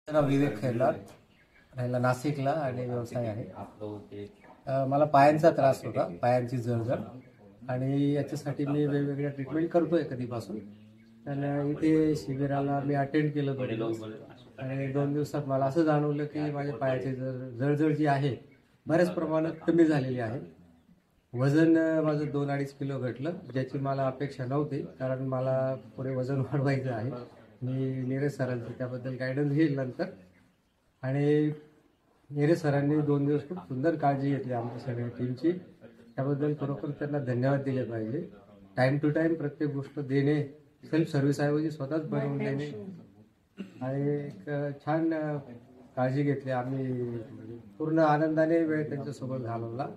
नाव विवेक खैरनार, राहायला नाशिकला आणि व्यवसाय आहे. मला पायांचा त्रास होता, पायांची जळजळ, आणि याच्यासाठी मी वेगवेगळ्या ट्रीटमेंट करतोय कधीपासून. तर इथे शिबिराला मी अटेंड केलं 2 दिवस, आणि 2 दिवसात मला असं जाणवलं की माझ्या पायाची जळजळ जी आहे बऱ्याच प्रमाणात कमी झालेली आहे. वजन माझं 2-2.5 किलो घटलं, ज्याची मला अपेक्षा नव्हती, कारण मला पुढे वजन वाढवायचं आहे. मी नीरज सरांचं त्याबद्दल गायडन्स घेईल नंतर. आणि नीरज सरांनी 2 दिवस खूप सुंदर काळजी घेतली आमच्या सगळ्या टीमची. त्याबद्दल खरोखर त्यांना धन्यवाद दिले पाहिजे. टाइम टू टाइम प्रत्येक गोष्ट देणे, सेल्फ सर्व्हिसऐवजी स्वतःच बनवून देणे, आणि एक छान काळजी घेतली. आम्ही पूर्ण आनंदाने वेळ त्यांच्यासोबत घालवला.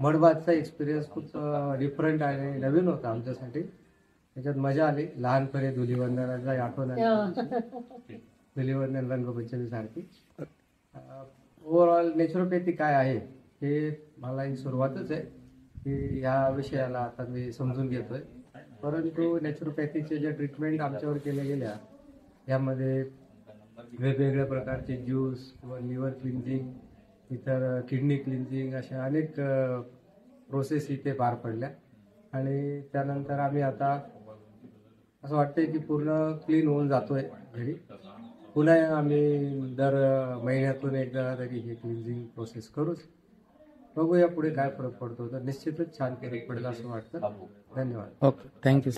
मडबादचा एक्सपिरियन्स खूप डिफरंट आणि नवीन होता आमच्यासाठी. त्याच्यात मजा आली. लहानपणी धुलीवंदनाचा आठवण आली, धुलीवंदन रंगपंचमी सारखी. ओव्हरऑल नॅचरोपॅथी काय आहे हे मला ही सुरुवातच आहे की ह्या विषयाला आता मी समजून घेतोय. परंतु नॅचरोपॅथीचे जे ट्रीटमेंट आमच्यावर केल्या गेल्या, यामध्ये वेगवेगळ्या प्रकारचे ज्यूस किंवा लिव्हर क्लिन्झिंग, इतर किडनी क्लिन्झिंग, अशा अनेक प्रोसेस इथे पार पडल्या. आणि त्यानंतर आम्ही आता असं वाटतंय की पूर्ण क्लीन होऊन जातोय घरी. पुन्हा आम्ही दर महिन्यातून एकदा तरी हे क्लिन्झिंग प्रोसेस करूच. बघूया पुढे काय फरक पडतो. तर निश्चितच छान फरक पडेल असं वाटतं. धन्यवाद. Okay, thank you.